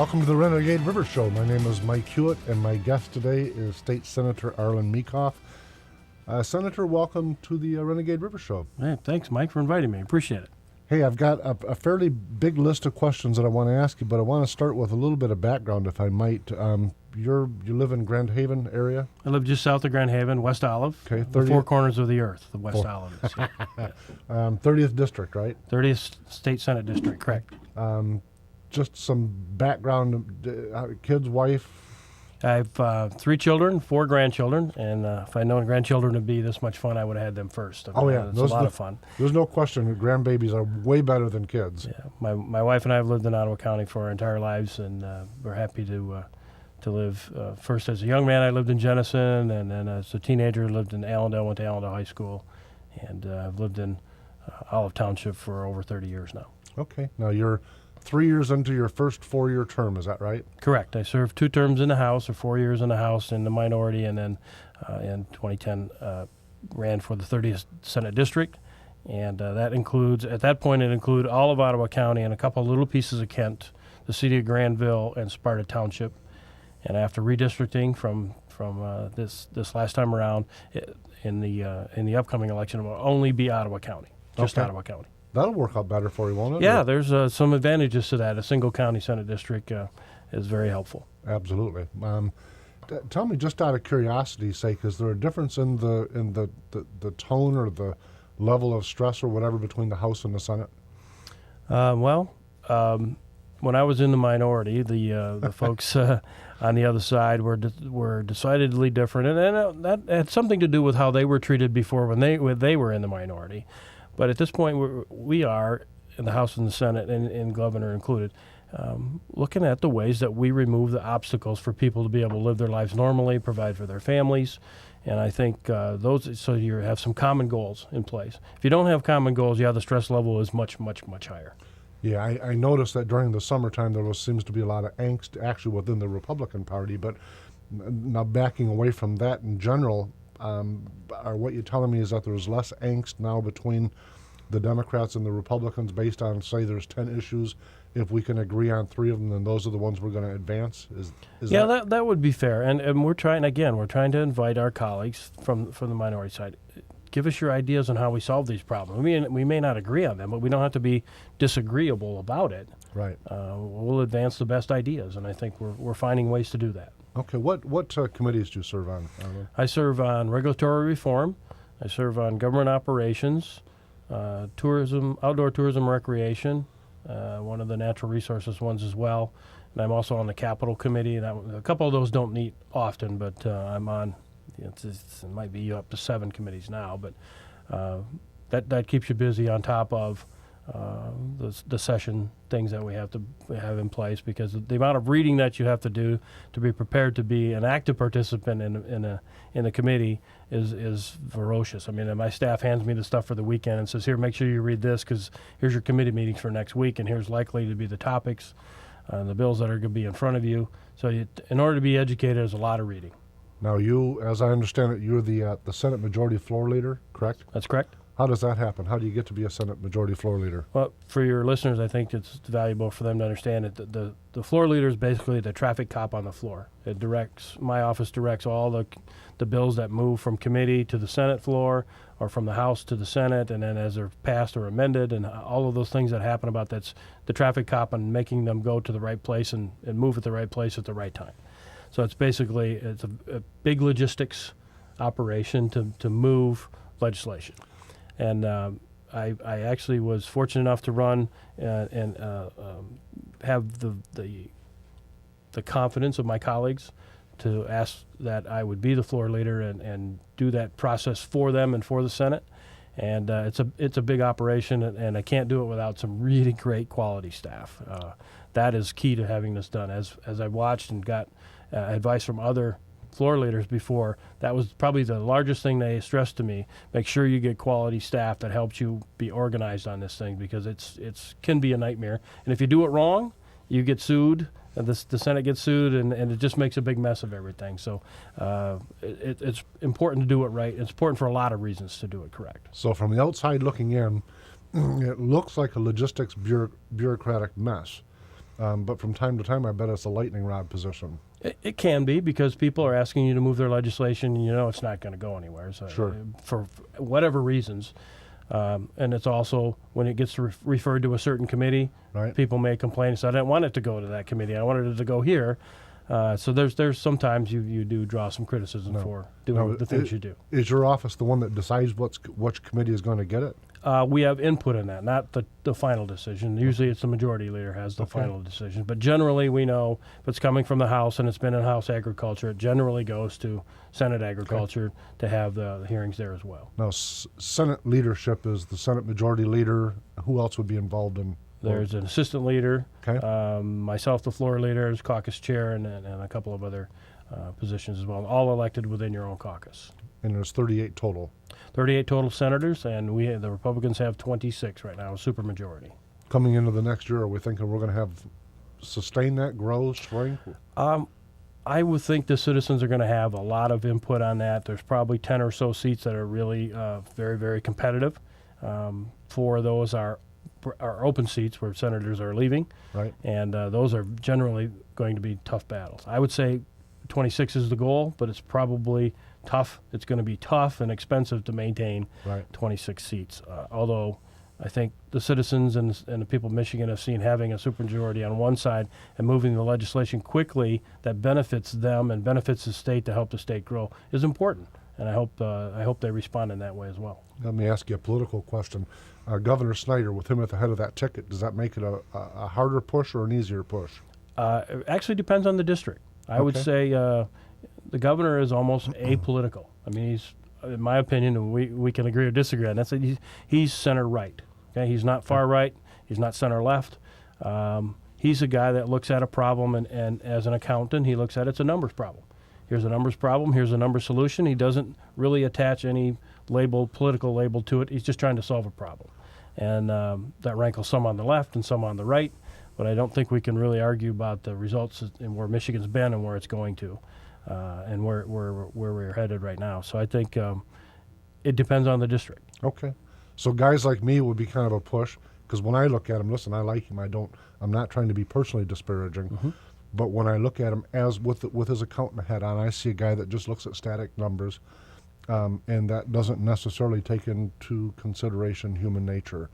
Welcome to the Renegade River Show. My name is Mike Hewitt, and my guest today is State Senator Arlen Meekhoff. Senator, welcome to the Renegade River Show. Hey, thanks, Mike, for inviting me. Appreciate it. Hey, I've got a fairly big list of questions that I want to ask you, but I want to start with a little bit of background, if I might. You live in Grand Haven area? I live just south of Grand Haven, West Olive. Okay, the four corners of the earth, the West Olive is. Yeah. 30th District, right? 30th State Senate District, correct. Just some background, kids, wife? I have 3 children, 4 grandchildren, and if I'd known grandchildren would be this much fun, I would have had them first. Oh, yeah. It's a lot of fun. There's no question that grandbabies are way better than kids. Yeah. My wife and I have lived in Ottawa County for our entire lives, and we're happy to live. First, as a young man, I lived in Jenison, and then as a teenager, lived in Allendale, went to Allendale High School, and I've lived in Olive Township for over 30 years now. Okay. Now, you're 3 years into your first 4-year term, is that right? Correct. I served 2 terms in the House, or 4 years in the House in the minority, and then in 2010 ran for the 30th Senate District. And that includes, at that point, it included all of Ottawa County and a couple of little pieces of Kent, the city of Granville and Sparta Township. And after redistricting from this last time around, in the upcoming election, it will only be Ottawa County, just Okay. Ottawa County. That'll work out better for you, won't it? Yeah, there's some advantages to that. A single county Senate district is very helpful. Absolutely. Tell me, just out of curiosity's sake, is there a difference in the tone or the level of stress or whatever between the House and the Senate? When I was in the minority, the folks on the other side were decidedly different, and that had something to do with how they were treated before when they were in the minority. But at this point, we are, in the House and the Senate, and Governor included, looking at the ways that we remove the obstacles for people to be able to live their lives normally, provide for their families. And I think so you have some common goals in place. If you don't have common goals, the stress level is much, much, much higher. Yeah, I noticed that during the summertime seems to be a lot of angst actually within the Republican Party. But now backing away from that in general, what you're telling me is that there's less angst now between the Democrats and the Republicans based on, say, there's 10 issues. If we can agree on 3 of them, then those are the ones we're going to advance? That would be fair. And we're trying to invite our colleagues from the minority side. Give us your ideas on how we solve these problems. We may not agree on them, but we don't have to be disagreeable about it. Right. We'll advance the best ideas, and I think we're finding ways to do that. Okay. What committees do you serve on? I serve on regulatory reform. I serve on government operations, tourism, outdoor tourism, recreation, one of the natural resources ones as well. And I'm also on the Capital Committee. And a couple of those don't meet often, but I'm on. It might be up to 7 committees now, but that keeps you busy on top of the session things that we have to have in place, because the amount of reading that you have to do to be prepared to be an active participant in a committee is ferocious. I mean, my staff hands me the stuff for the weekend and says, "Here, make sure you read this, because here's your committee meetings for next week, and here's likely to be the topics, the bills that are going to be in front of you." So in order to be educated, there's a lot of reading. Now, you, as I understand it, you're the Senate Majority Floor Leader, correct? That's correct. How does that happen? How do you get to be a Senate Majority Floor Leader? Well, for your listeners, I think it's valuable for them to understand it. The floor leader is basically the traffic cop on the floor. My office directs all the bills that move from committee to the Senate floor, or from the House to the Senate, and then as they're passed or amended, and all of those things that happen about that's the traffic cop and making them go to the right place and move at the right place at the right time. So it's a big logistics operation to move legislation. And I actually was fortunate enough to run and have the confidence of my colleagues to ask that I would be the floor leader and do that process for them and for the Senate. And it's a big operation, and I can't do it without some really great quality staff. That is key to having this done. As I watched and got advice from other floor leaders before, that was probably the largest thing they stressed to me. Make sure you get quality staff that helps you be organized on this thing, because it's can be a nightmare. And if you do it wrong, you get sued. The Senate gets sued, and it just makes a big mess of everything. So it's important to do it right. It's important for a lot of reasons to do it correct. So from the outside looking in, it looks like a logistics bureaucratic mess. But from time to time, I bet it's a lightning rod position. It can be, because people are asking you to move their legislation, and you know it's not going to go anywhere. So Sure. For whatever reasons. And it's also, when it gets referred to a certain committee, Right. people may complain and say, I didn't want it to go to that committee. I wanted it to go here. So there's sometimes you do draw some criticism for doing the things you do. Is your office the one that decides which committee is going to get it? We have input in that, not the final decision. Usually it's the majority leader has the final decision. But generally we know if it's coming from the House and it's been in House Agriculture, it generally goes to Senate Agriculture to have the hearings there as well. Now, Senate leadership is the Senate Majority Leader. Who else would be involved in? There's an assistant leader, Okay. myself, the floor leader, as caucus chair, and a couple of other positions as well, all elected within your own caucus. And there's 38 total. 38 total senators, and the Republicans have 26 right now, a supermajority. Coming into the next year, are we thinking we're going to sustain that, grow, shrink? I would think the citizens are going to have a lot of input on that. There's probably 10 or so seats that are really very, very competitive. 4 of those are open seats where senators are leaving, Right. and those are generally going to be tough battles. I would say 26 is the goal, but it's probably tough. It's going to be tough and expensive to maintain Right. 26 seats. Although I think the citizens and the people of Michigan have seen having a supermajority on one side and moving the legislation quickly that benefits them and benefits the state to help the state grow is important. And I hope they respond in that way as well. Let me ask you a political question. Governor Snyder, with him at the head of that ticket, does that make it a harder push or an easier push? It actually depends on the district. I would say the governor is almost apolitical. I mean, he's, in my opinion, and we can agree or disagree on that, he's center right. Okay, he's not far right. He's not center left. He's a guy that looks at a problem, and as an accountant, he looks at it's a numbers problem. Here's a numbers problem. Here's a number solution. He doesn't really attach any political label to it. He's just trying to solve a problem. And that rankles some on the left and some on the right, but I don't think we can really argue about the results and where Michigan's been and where it's going to, and where we're headed right now. So I think it depends on the district. Okay. So guys like me would be kind of a push, because when I look at him, listen, I like him. I'm not trying to be personally disparaging, but when I look at him as with his accountant hat on, I see a guy that just looks at static numbers, and that doesn't necessarily take into consideration human nature.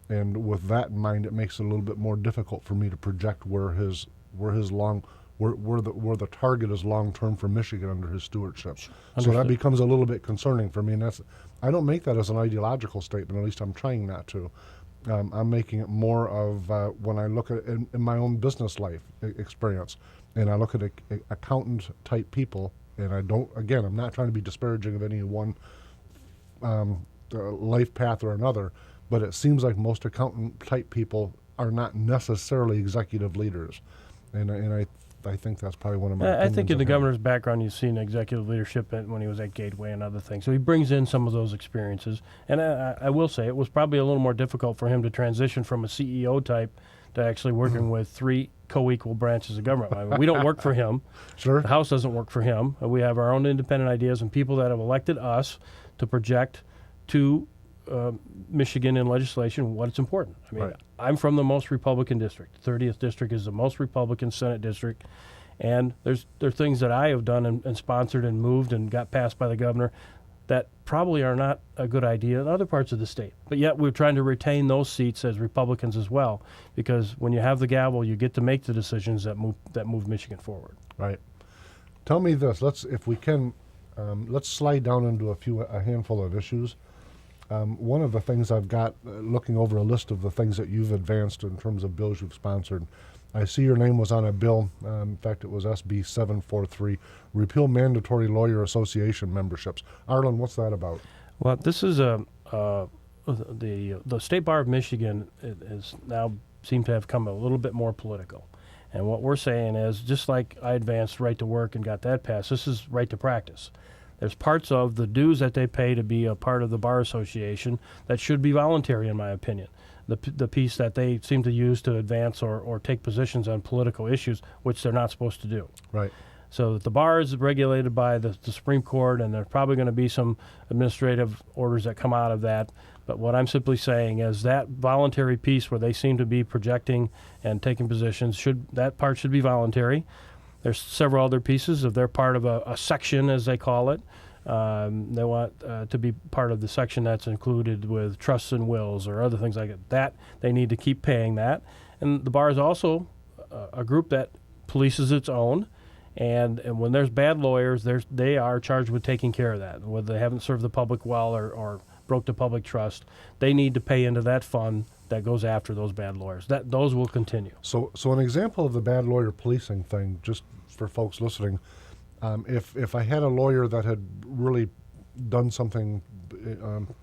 And with that in mind, it makes it a little bit more difficult for me to project where the target is long term for Michigan under his stewardship. So that becomes a little bit concerning for me, and I don't make that as an ideological statement. At least I'm trying not to. I'm making it more of when I look at it in my own business life experience, and I look at accountant type people, and I'm not trying to be disparaging of any one life path or another, but it seems like most accountant type people are not necessarily executive leaders, and I think that's probably one of my I think in the opinions. governor's background, you've seen executive leadership when he was at Gateway and other things. So he brings in some of those experiences. And I will say it was probably a little more difficult for him to transition from a CEO type to actually working with 3 co-equal branches of government. I mean, we don't work for him. Sure. The House doesn't work for him. We have our own independent ideas and people that have elected us to project to Michigan in legislation what's important. I mean, Right. I'm from the most Republican district. 30th district is the most Republican Senate district, and there are things that I have done and sponsored and moved and got passed by the governor that probably are not a good idea in other parts of the state. But yet we're trying to retain those seats as Republicans as well, because when you have the gavel, you get to make the decisions that move Michigan forward. Right. Tell me this. Let's slide down into a handful of issues. One of the things I've got, looking over a list of the things that you've advanced in terms of bills you've sponsored, I see your name was on a bill. In fact, it was SB 743, repeal mandatory lawyer association memberships. Arlen, what's that about? Well, this is the State Bar of Michigan is now seem to have come a little bit more political. And what we're saying is, just like I advanced right to work and got that passed, this is right to practice. There's parts of the dues that they pay to be a part of the Bar Association that should be voluntary, in my opinion. The piece that they seem to use to advance or take positions on political issues, which they're not supposed to do. Right. So the bar is regulated by the Supreme Court, and there's probably going to be some administrative orders that come out of that. But what I'm simply saying is that voluntary piece where they seem to be projecting and taking positions, that part should be voluntary. There's several other pieces. If they're part of a section, as they call it, they want to be part of the section that's included with trusts and wills or other things like that. They need to keep paying that. And the bar is also a group that polices its own. And when there's bad lawyers, they are charged with taking care of that. Whether they haven't served the public well or broke the public trust, they need to pay into that fund that goes after those bad lawyers. Those will continue. So an example of the bad lawyer policing thing, just for folks listening, if I had a lawyer that had really done something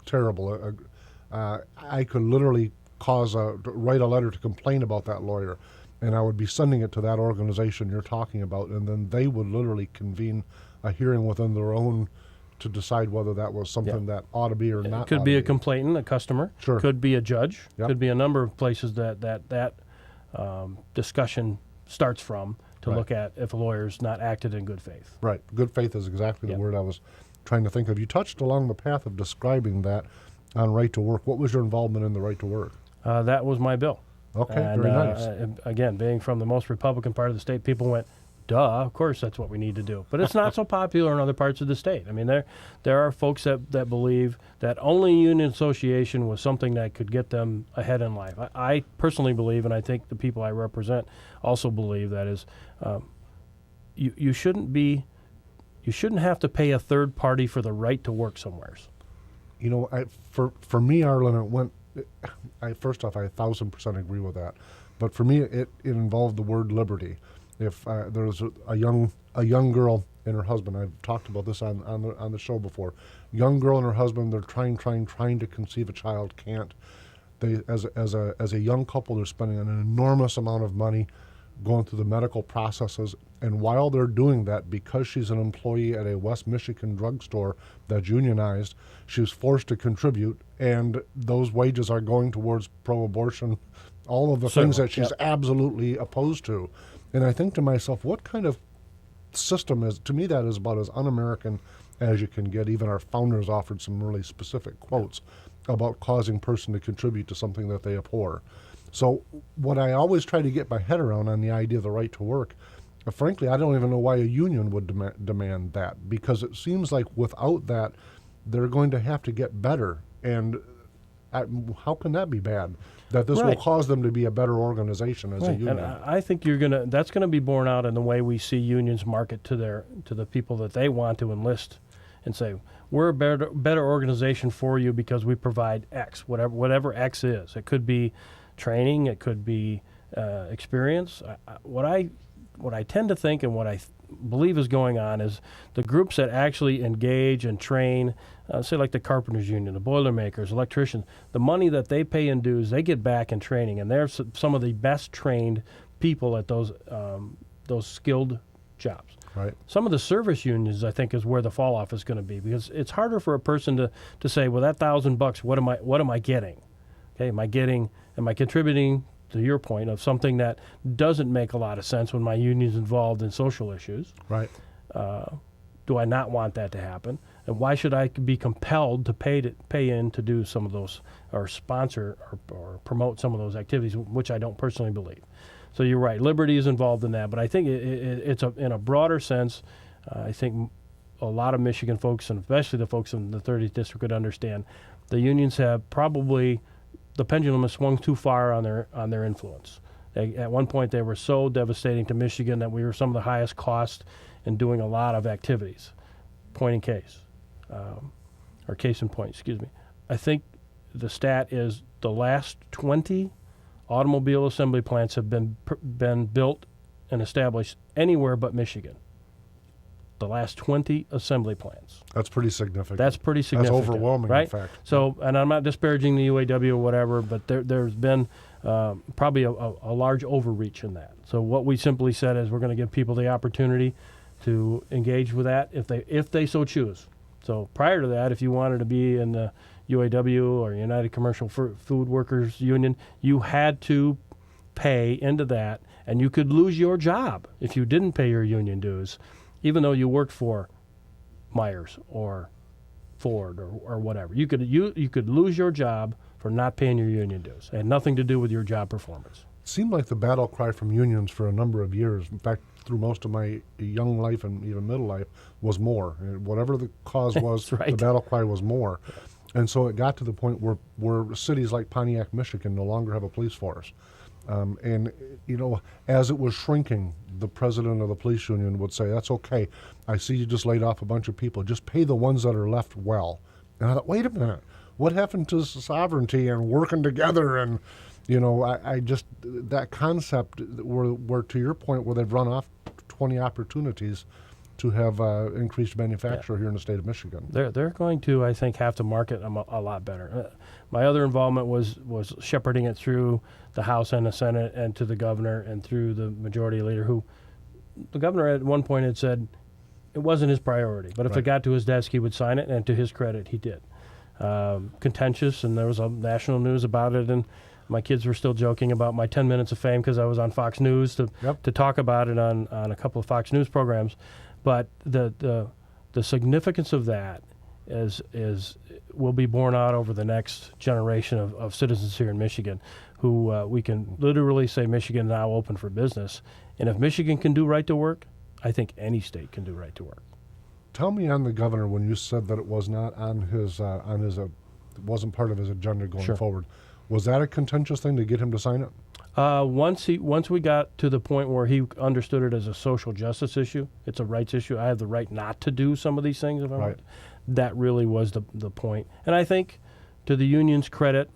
terrible, I could literally write a letter to complain about that lawyer, and I would be sending it to that organization you're talking about, and then they would literally convene a hearing within their own to decide whether that was something that ought to be or not. It could be a complainant, a customer. Sure. Could be a judge. Yep. Could be a number of places that discussion starts from to look at if a lawyer's not acted in good faith. Right. Good faith is exactly the word I was trying to think of. You touched along the path of describing that on right to work. What was your involvement in the right to work? That was my bill. Okay, And, very nice. Again, being from the most Republican part of the state, people went, duh, of course that's what we need to do. But it's not so popular in other parts of the state. I mean, there are folks that believe that only union association was something that could get them ahead in life. I personally believe, and I think the people I represent also believe, that is, you shouldn't have to pay a third party for the right to work somewheres. You know, for me, Arlen, it went. First off, I 1,000% agree with that. But for me, it involved the word liberty. If there was a young girl and her husband, I've talked about this on the show before. Young girl and her husband, they're trying to conceive a child, can't. They as a young couple, they're spending an enormous amount of money going through the medical processes. And while they're doing that, because she's an employee at a West Michigan drugstore that's unionized, she's forced to contribute, and those wages are going towards pro-abortion, all of the things that she's absolutely opposed to. And I think to myself, what kind of system is, to me, that is about as un-American as you can get. Even our founders offered some really specific quotes about causing person to contribute to something that they abhor. So what I always try to get my head around on the idea of the right to work, frankly, I don't even know why a union would demand that, because it seems like without that, they're going to have to get better. And how can that be bad? That this will cause them to be a better organization as a union. And I think that's gonna be borne out in the way we see unions market to the people that they want to enlist, and say, we're a better organization for you because we provide X, whatever X is. It could be training, it could be experience. What I tend to think, and what I believe is going on, is the groups that actually engage and train, say like the Carpenters Union, the Boilermakers, electricians, the money that they pay in dues, they get back in training, and they're some of the best trained people at those skilled jobs. Right. Some of the service unions, I think, is where the fall off is going to be, because it's harder for a person to say, well, that $1,000, what am I getting? Okay, am I contributing, to your point, of something that doesn't make a lot of sense when my union's involved in social issues? Right. Do I not want that to happen? And why should I be compelled to pay in to do some of those, or sponsor or promote some of those activities, which I don't personally believe? So you're right, liberty is involved in that, but I think it's in a broader sense. I think a lot of Michigan folks, and especially the folks in the 30th District, would understand the unions have probably, the pendulum has swung too far on their influence. At one point, they were so devastating to Michigan that we were some of the highest cost in doing a lot of activities. Point in case, or case in point, excuse me. I think the stat is the last 20 automobile assembly plants have been built and established anywhere but Michigan. The last 20 assembly plants. That's pretty significant. That's pretty significant. That's overwhelming, right? in fact. So, and I'm not disparaging the UAW or whatever, but there's been probably a large overreach in that. So what we simply said is we're going to give people the opportunity to engage with that if they so choose. So prior to that, if you wanted to be in the UAW or United Commercial Food Workers Union, you had to pay into that, and you could lose your job if you didn't pay your union dues. even though you worked for Myers or Ford or whatever. You could lose your job for not paying your union dues. It had nothing to do with your job performance. Seemed like the battle cry from unions for a number of years, in fact, through most of my young life and even middle life, was more. And whatever the cause was, right. The battle cry was more. And so it got to the point where cities like Pontiac, Michigan no longer have a police force. And, as it was shrinking, the president of the police union would say, that's okay. I see you just laid off a bunch of people. Just pay the ones that are left well. And I thought, wait a minute. What happened to sovereignty and working together? And, I just, that concept where to your point, where they've run off 20 opportunities to have increased manufacture here in the state of Michigan. They're going to, I think, have to market them a lot better. My other involvement was shepherding it through the House and the Senate and to the governor and through the majority leader, who the governor at one point had said it wasn't his priority, but if it got to his desk, he would sign it, and to his credit, he did. Contentious, and there was a national news about it, and my kids were still joking about my 10 minutes of fame because I was on Fox News to talk about it on a couple of Fox News programs. But the significance of that will be borne out over the next generation of citizens here in Michigan, who we can literally say Michigan now open for business. And if Michigan can do right to work, I think any state can do right to work. Tell me on the governor, when you said that it was not on his it wasn't part of his agenda going forward. Was that a contentious thing to get him to sign it? Once we got to the point where he understood it as a social justice issue, it's a rights issue. I have the right not to do some of these things if I want. That really was the point. And I think, to the union's credit,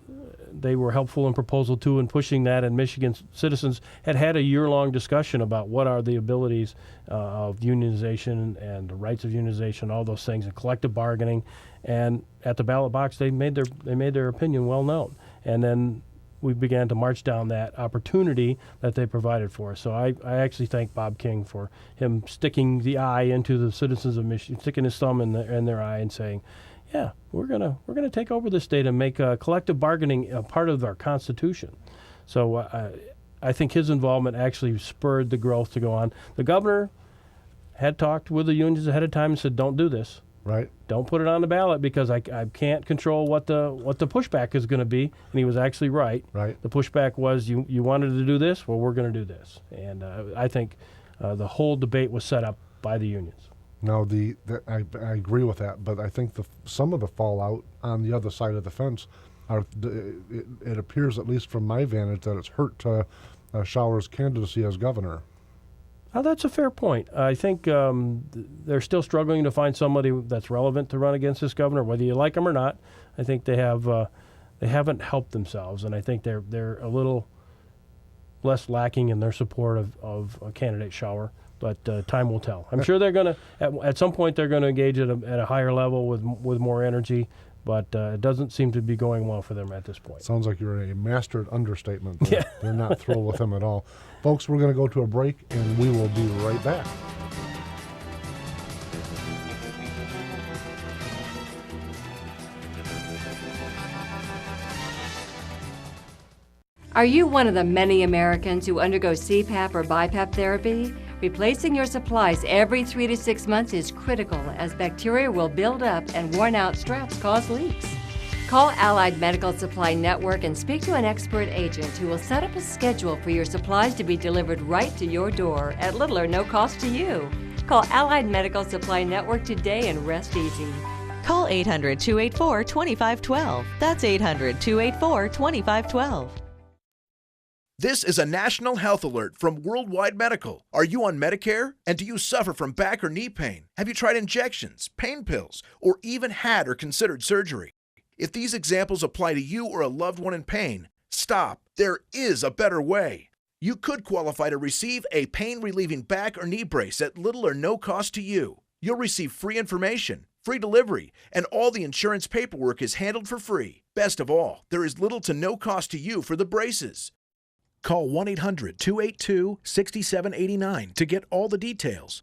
they were helpful in Proposal 2 in pushing that, and Michigan citizens had a year-long discussion about what are the abilities of unionization and the rights of unionization, all those things, and collective bargaining. And at the ballot box, they made their opinion well known. And then we began to march down that opportunity that they provided for us. So I actually thank Bob King for him sticking the eye into the citizens of Michigan, sticking his thumb in their eye and saying, yeah, we're gonna take over the state and make collective bargaining a part of our Constitution. So I think his involvement actually spurred the growth to go on. The governor had talked with the unions ahead of time and said, don't do this. Right. Don't put it on the ballot because I can't control what the pushback is going to be. And he was actually right. Right. The pushback was you wanted to do this, well, we're going to do this. And I think the whole debate was set up by the unions. Now, I agree with that, but I think some of the fallout on the other side of the fence it appears, at least from my vantage, that it's hurt Shower's candidacy as governor. Oh, that's a fair point. I think they're still struggling to find somebody that's relevant to run against this governor, whether you like him or not. I think they haven't helped themselves, and I think they're a little less lacking in their support of a candidate Shower. But time will tell. I'm sure they're going to at some point they're going to engage at a higher level with more energy. But it doesn't seem to be going well for them at this point. Sounds like you're a mastered understatement. They're not thrilled with him at all. Folks, we're going to go to a break, and we will be right back. Are you one of the many Americans who undergo CPAP or BiPAP therapy? Replacing your supplies every 3 to 6 months is critical, as bacteria will build up and worn-out straps cause leaks. Call Allied Medical Supply Network and speak to an expert agent who will set up a schedule for your supplies to be delivered right to your door at little or no cost to you. Call Allied Medical Supply Network today and rest easy. Call 800-284-2512. That's 800-284-2512. This is a national health alert from Worldwide Medical. Are you on Medicare? And do you suffer from back or knee pain? Have you tried injections, pain pills, or even had or considered surgery? If these examples apply to you or a loved one in pain, stop. There is a better way. You could qualify to receive a pain-relieving back or knee brace at little or no cost to you. You'll receive free information, free delivery, and all the insurance paperwork is handled for free. Best of all, there is little to no cost to you for the braces. Call 1-800-282-6789 to get all the details.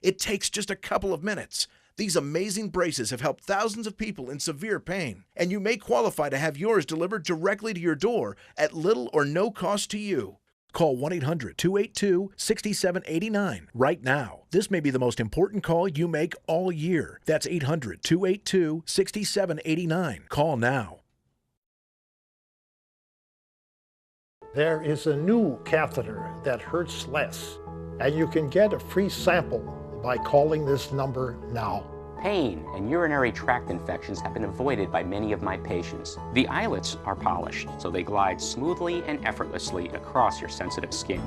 It takes just a couple of minutes. These amazing braces have helped thousands of people in severe pain, and you may qualify to have yours delivered directly to your door at little or no cost to you. Call 1-800-282-6789 right now. This may be the most important call you make all year. That's 800-282-6789. Call now. There is a new catheter that hurts less, and you can get a free sample by calling this number now. Pain and urinary tract infections have been avoided by many of my patients. The eyelets are polished, so they glide smoothly and effortlessly across your sensitive skin.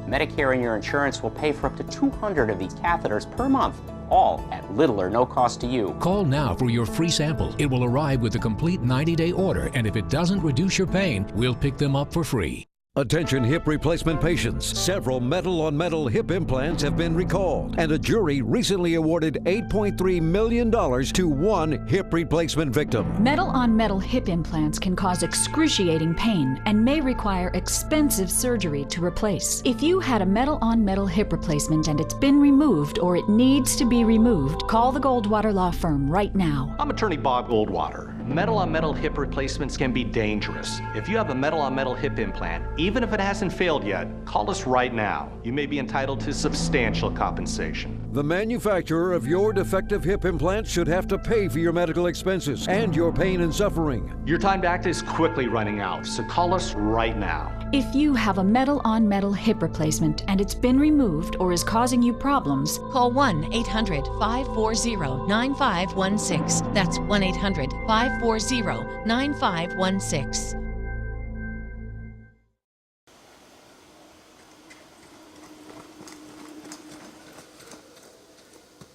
Medicare and your insurance will pay for up to 200 of these catheters per month, all at little or no cost to you. Call now for your free sample. It will arrive with a complete 90-day order, and if it doesn't reduce your pain, we'll pick them up for free. Attention hip replacement patients. Several metal-on-metal hip implants have been recalled, and a jury recently awarded $8.3 million to one hip replacement victim. Metal-on-metal hip implants can cause excruciating pain and may require expensive surgery to replace. If you had a metal-on-metal hip replacement and it's been removed or it needs to be removed, call the Goldwater Law Firm right now. I'm attorney Bob Goldwater. Metal-on-metal hip replacements can be dangerous. If you have a metal-on-metal hip implant, even if it hasn't failed yet, call us right now. You may be entitled to substantial compensation. The manufacturer of your defective hip implant should have to pay for your medical expenses and your pain and suffering. Your time to act is quickly running out, so call us right now. If you have a metal-on-metal hip replacement and it's been removed or is causing you problems, call 1-800-540-9516. That's 1-800-540-9516.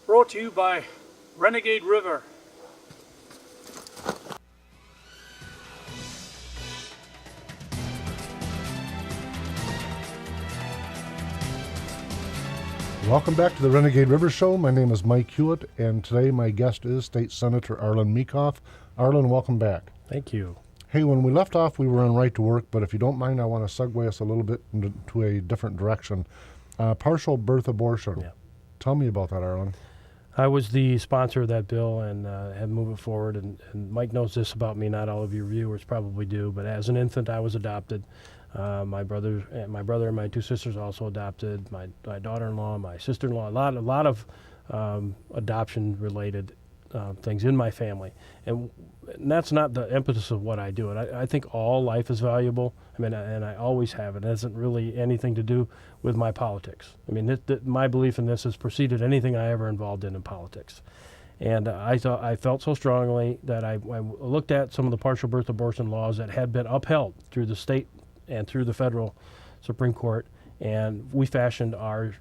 Brought to you by Renegade River. Welcome back to the Renegade River Show. My name is Mike Hewitt, and today my guest is State Senator Arlen Meekhoff. Arlen, welcome back. Thank you. Hey, when we left off, we were on right to work, but if you don't mind, I want to segue us a little bit into a different direction. Partial birth abortion. Yeah. Tell me about that, Arlen. I was the sponsor of that bill and had moved it forward. And Mike knows this about me. Not all of your viewers probably do, but as an infant, I was adopted. My brother and my two sisters also adopted. My daughter-in-law, my sister-in-law. A lot of adoption-related things in my family, and that's not the impetus of what I do. And I think all life is valuable. I mean, and I always have. It hasn't really anything to do with my politics. I mean, my belief in this has preceded anything I ever involved in politics. And I felt so strongly that I looked at some of the partial birth abortion laws that had been upheld through the state and through the federal Supreme Court, and we fashioned our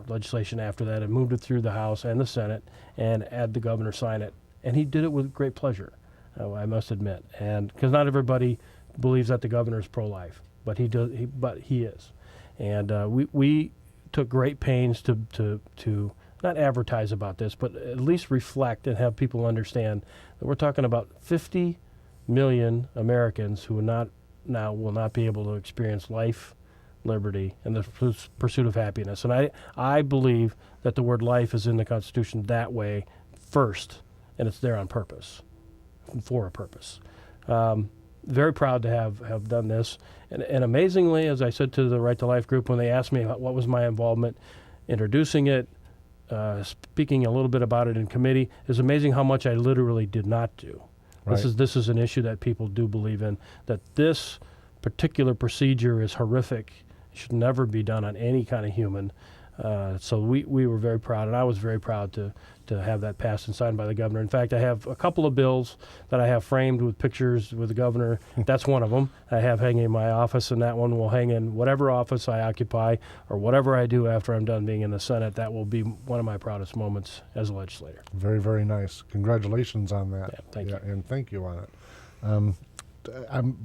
legislation after that and moved it through the House and the Senate and had the governor sign it. And he did it with great pleasure, I must admit. And because not everybody believes that the governor is pro-life, but he does. But he is. And we took great pains to not advertise about this, but at least reflect and have people understand that we're talking about 50 million Americans who will not be able to experience life, liberty, and the pursuit of happiness. And I believe that the word life is in the Constitution that way first, and it's there on purpose, for a purpose. Very proud to have done this. And amazingly, as I said to the Right to Life group when they asked me what was my involvement, introducing it, speaking a little bit about it in committee, it's amazing how much I literally did not do. Right. This is an issue that people do believe in, that this particular procedure is horrific. It should never be done on any kind of human. So we were very proud, and I was very proud to have that passed and signed by the governor. In fact, I have a couple of bills that I have framed with pictures with the governor. That's one of them I have hanging in my office, and that one will hang in whatever office I occupy or whatever I do after I'm done being in the Senate. That will be one of my proudest moments as a legislator. Very, very nice. Congratulations on that. Yeah, thank you. And thank you on it.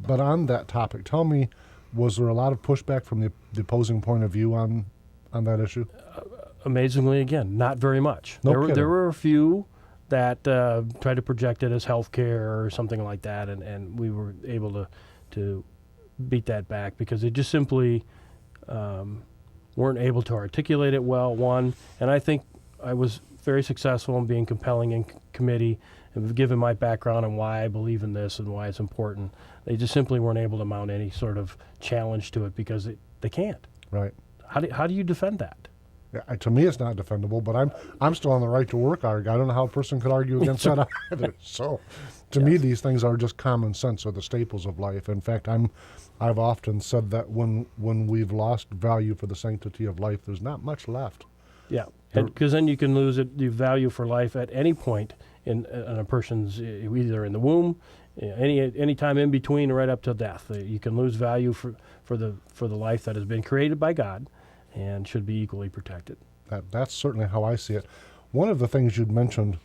But on that topic, tell me, was there a lot of pushback from the opposing point of view on that issue? Amazingly, again, not very much. There were a few that tried to project it as health care or something like that, and we were able to beat that back because they just simply weren't able to articulate it well, one. And I think I was very successful in being compelling in committee and given my background and why I believe in this and why it's important. They just simply weren't able to mount any sort of challenge to it because They can't. Right. How do you defend that? Yeah, to me, it's not defendable, but I'm still on the right to work argue. I don't know how a person could argue against that either. So, to me, these things are just common sense, or the staples of life. In fact, I've often said that when we've lost value for the sanctity of life, there's not much left. Yeah, because then you can lose the value for life at any point in a person's, either in the womb, any time in between, right up to death. You can lose value for the life that has been created by God, and should be equally protected. That's certainly how I see it. One of the things you'd mentioned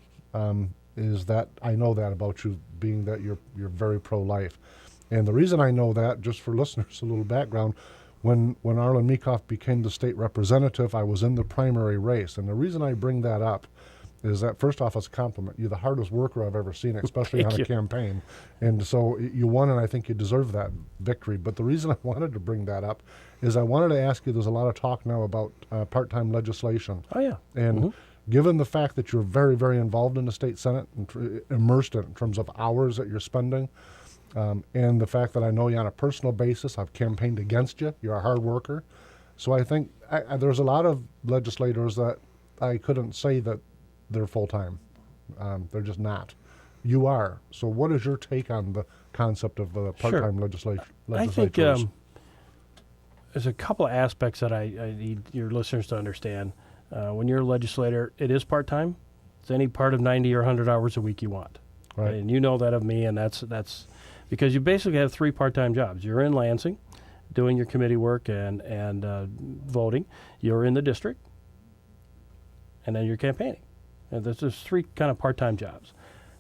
is that I know that about you, being that you're very pro-life. And the reason I know that, just for listeners, a little background, when Arlen Meekoff became the state representative, I was in the primary race. And the reason I bring that up is that, first off, it's a compliment. You're the hardest worker I've ever seen, especially on a campaign. And so you won, and I think you deserve that victory. But the reason I wanted to bring that up is I wanted to ask you, there's a lot of talk now about part-time legislation. Oh, yeah. And given the fact that you're very, very involved in the state Senate, and immersed in terms of hours that you're spending, and the fact that I know you on a personal basis, I've campaigned against you, you're a hard worker. So I think there's a lot of legislators that I couldn't say that they're full-time. They're just not. You are. So what is your take on the concept of part-time legislators? I think there's a couple of aspects that I need your listeners to understand. When you're a legislator, it is part-time. It's any part of 90 or 100 hours a week you want. Right. And you know that of me, and that's because you basically have 3 part-time jobs. You're in Lansing doing your committee work and voting. You're in the district, and then you're campaigning. And there's 3 kind of part-time jobs.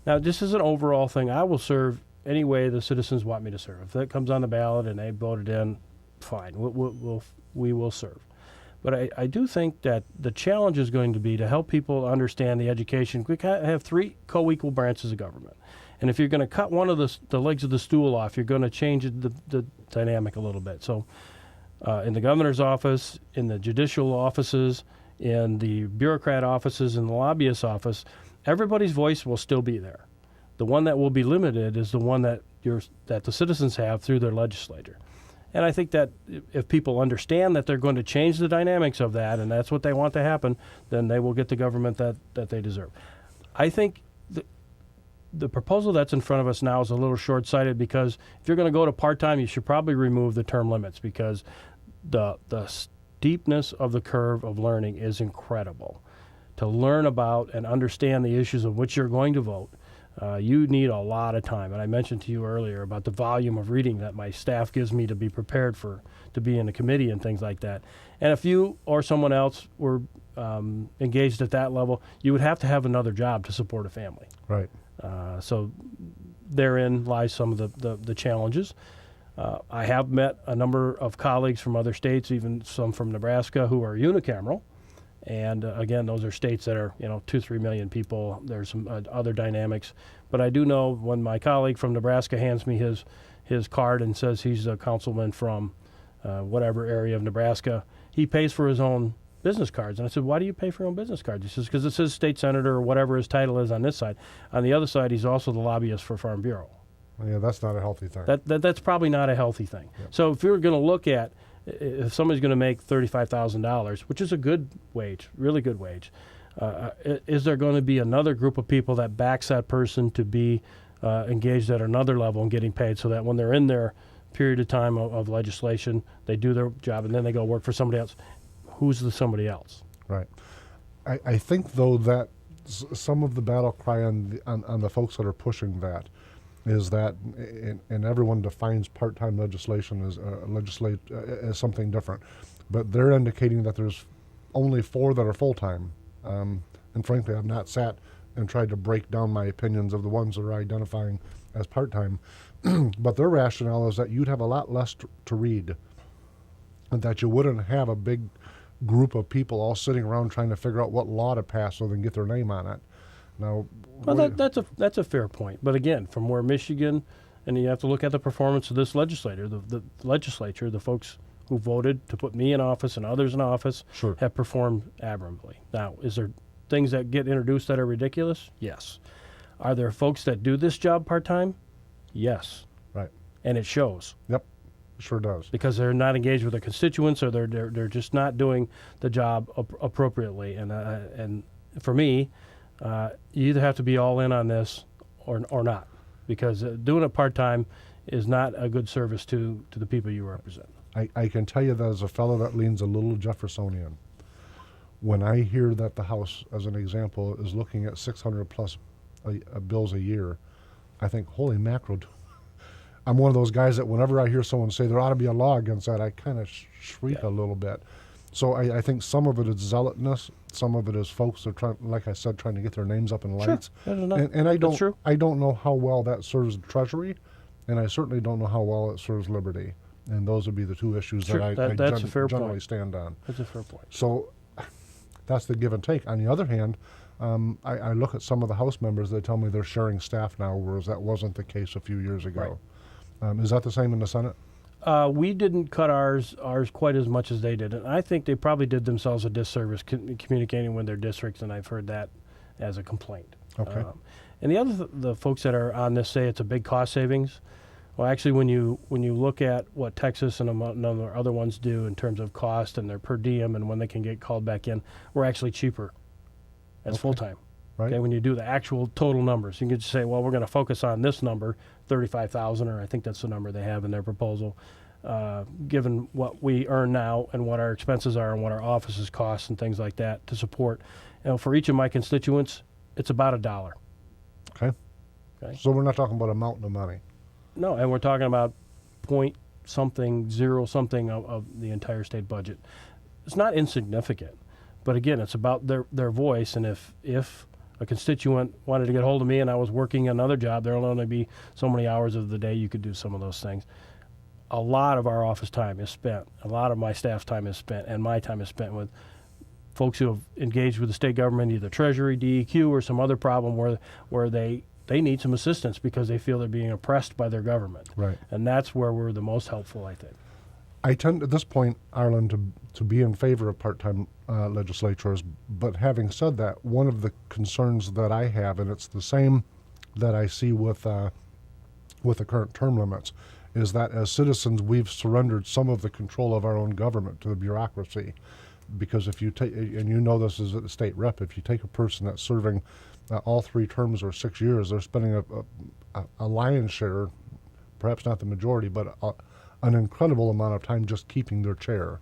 Now, this is an overall thing. I will serve any way the citizens want me to serve. If that comes on the ballot and they voted in, fine. We will serve. But I do think that the challenge is going to be to help people understand the education. We have 3 co-equal branches of government. And if you're going to cut one of the legs of the stool off, you're going to change the dynamic a little bit. So in the governor's office, in the judicial offices, in the bureaucrat offices, in the lobbyist office, everybody's voice will still be there. The one that will be limited is the one that the citizens have through their legislator. And I think that if people understand that they're going to change the dynamics of that, and that's what they want to happen, then they will get the government that they deserve. I think the proposal that's in front of us now is a little short-sighted, because if you're going to go to part-time, you should probably remove the term limits, because the steepness of the curve of learning is incredible. To learn about and understand the issues of which you're going to vote, you need a lot of time. And I mentioned to you earlier about the volume of reading that my staff gives me to be prepared to be in a committee and things like that. And if you or someone else were engaged at that level, you would have to have another job to support a family. Right. So therein lies some of the challenges. I have met a number of colleagues from other states, even some from Nebraska, who are unicameral. And again, those are states that are 2-3 million people. There's some other dynamics, but I do know when my colleague from Nebraska hands me his card and says he's a councilman from whatever area of Nebraska, he pays for his own business cards. And I said, why do you pay for your own business cards? He says, because it says state senator or whatever his title is on this side. On the other side, he's also the lobbyist for Farm Bureau. Yeah, that's not a healthy thing. That's probably not a healthy thing. Yep. So if you're going to look at, if somebody's going to make $35,000, which is a good wage, really good wage, is there going to be another group of people that backs that person to be engaged at another level and getting paid, so that when they're in their period of time of legislation, they do their job and then they go work for somebody else? Who's the somebody else? Right. I think, though, that some of the battle cry on the folks that are pushing that is that, and everyone defines part-time legislation as something different, but they're indicating that there's only 4 that are full-time. And frankly, I've not sat and tried to break down my opinions of the ones that are identifying as part-time. But their rationale is that you'd have a lot less to read, and that you wouldn't have a big group of people all sitting around trying to figure out what law to pass so they can get their name on it. Now, well, that's a fair point. But again, from where Michigan, and you have to look at the performance of this legislature, the legislature, the folks who voted to put me in office and others in office, sure, have performed admirably. Now, is there things that get introduced that are ridiculous? Yes. Are there folks that do this job part-time? Yes. Right. And it shows. Yep. Sure does. because they're not engaged with their constituents, or they're just not doing the job appropriately. And for me, you either have to be all in on this or not, because doing it part-time is not a good service to the people you represent. I can tell you that as a fellow that leans a little Jeffersonian, when I hear that the House, as an example, is looking at 600 plus bills a year, I think, holy mackerel. I'm one of those guys that whenever I hear someone say there ought to be a law against that, I kind of shriek a little bit. So I think some of it is zealotness, some of it is folks that are trying, like I said, trying to get their names up in lights. Sure. And I don't know how well that serves the Treasury, and I certainly don't know how well it serves Liberty. And those would be the two issues Sure, that I that's a fair generally point. stand on. That's a fair point. So that's the give and take. On the other hand, I look at some of the House members, they tell me they're sharing staff now, whereas that wasn't the case a few years ago. Is that the same in the Senate? We didn't cut ours quite as much as they did, and I think they probably did themselves a disservice communicating with their districts, and I've heard that as a complaint. Okay. And the folks that are on this say it's a big cost savings. Well, actually, when you look at what Texas and a number of other ones do in terms of cost and their per diem and when they can get called back in, we're actually cheaper as full-time. Right. Okay, when you do the actual total numbers, you can just say, well, we're going to focus on this number, 35,000, or I think that's the number they have in their proposal, given what we earn now and what our expenses are and what our offices cost and things like that to support. For each of my constituents, it's about $1. Okay. So we're not talking about a mountain of money. No, and we're talking about point something, zero something of the entire state budget. It's not insignificant, but again, it's about their voice. And if a constituent wanted to get hold of me and I was working another job, there will only be so many hours of the day you could do some of those things. A lot of our office time is spent, a lot of my staff's time is spent, and my time is spent with folks who have engaged with the state government, either Treasury, DEQ, or some other problem where they need some assistance because they feel they're being oppressed by their government. Right. And that's where we're the most helpful, I think. I tend at this point, Ireland, to be in favor of part-time legislatures. But having said that, one of the concerns that I have, and it's the same that I see with the current term limits, is that as citizens we've surrendered some of the control of our own government to the bureaucracy. Because if you take, and you know this as a state rep, if you take a person that's serving all 3 terms or 6 years, they're spending a lion's share, perhaps not the majority, but an incredible amount of time just keeping their chair,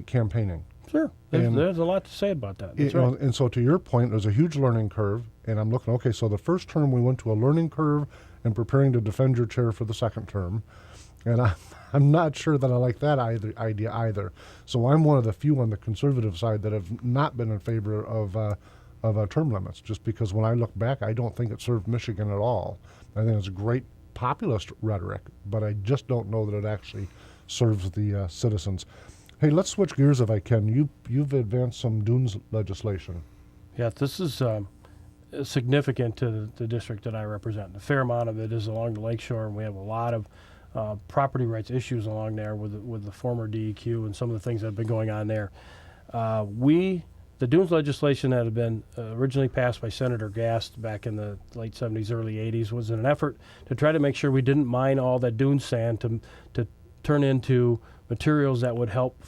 campaigning. Sure, there's a lot to say about that. That's right. And so to your point, there's a huge learning curve, and I'm looking, okay, so the first term we went to a learning curve and preparing to defend your chair for the second term, and I'm not sure that I like that idea either. So I'm one of the few on the conservative side that have not been in favor of term limits, just because when I look back, I don't think it served Michigan at all. I think it's great populist rhetoric, but I just don't know that it actually serves the citizens. Hey, let's switch gears if I can. You've advanced some dunes legislation. Yeah, this is significant to the district that I represent. A fair amount of it is along the lakeshore, and we have a lot of property rights issues along there with the former DEQ and some of the things that have been going on there. The dunes legislation that had been originally passed by Senator Gast back in the late 70s, early 80s was an effort to try to make sure we didn't mine all that dune sand to turn into materials that would help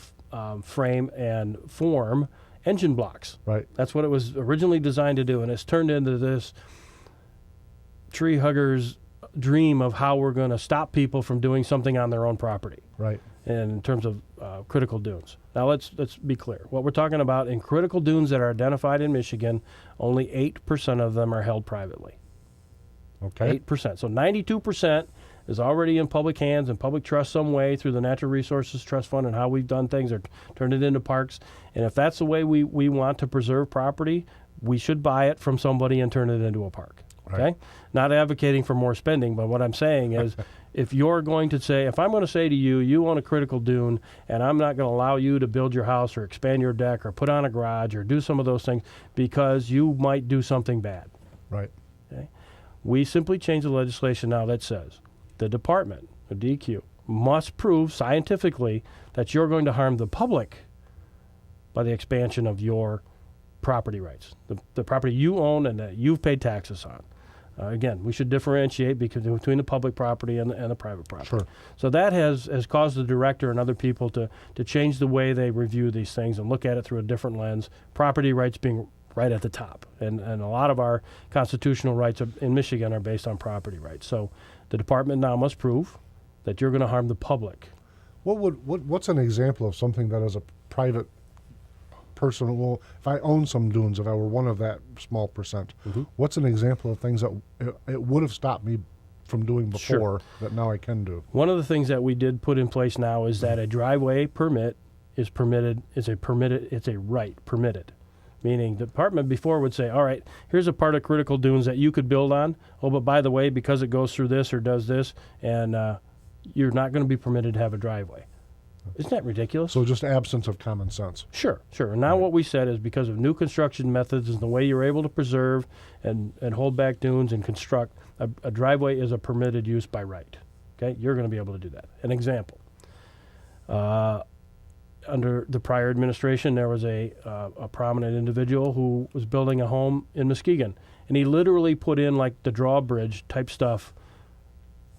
frame and form engine blocks. Right. That's what it was originally designed to do, and it's turned into this tree hugger's dream of how we're going to stop people from doing something on their own property. Right. And in terms of critical dunes. Now let's be clear. What we're talking about in critical dunes that are identified in Michigan, only 8% of them are held privately. Okay. 8%. So 92% is already in public hands and public trust some way through the Natural Resources Trust Fund and how we've done things or turned it into parks. And if that's the way we want to preserve property, we should buy it from somebody and turn it into a park. Okay? Right. Not advocating for more spending, but what I'm saying is if I'm going to say to you, you own a critical dune and I'm not going to allow you to build your house or expand your deck or put on a garage or do some of those things because you might do something bad. Right. Okay? We simply change the legislation now that says the department, the DEQ, must prove scientifically that you're going to harm the public by the expansion of your property rights, the property you own and that you've paid taxes on. Again, we should differentiate between the public property and the private property. Sure. So that has caused the director and other people to change the way they review these things and look at it through a different lens. Property rights being right at the top. And a lot of our constitutional rights in Michigan are based on property rights. So the department now must prove that you're going to harm the public. What's an example of something that is a private person? Well, if I own some dunes, if I were one of that small percent, what's an example of things that it would have stopped me from doing before that now I can do? One of the things that we did put in place now is that a driveway permit is permitted. It's a right permitted. Meaning the department before would say, all right, here's a part of critical dunes that you could build on. Oh, but by the way, because it goes through this or does this, and you're not going to be permitted to have a driveway. Isn't that ridiculous? So just absence of common sense. Sure. And now what we said is because of new construction methods and the way you're able to preserve and hold back dunes and construct, a driveway is a permitted use by right. Okay? You're going to be able to do that. An example. Under the prior administration, there was a prominent individual who was building a home in Muskegon, and he literally put in like the drawbridge type stuff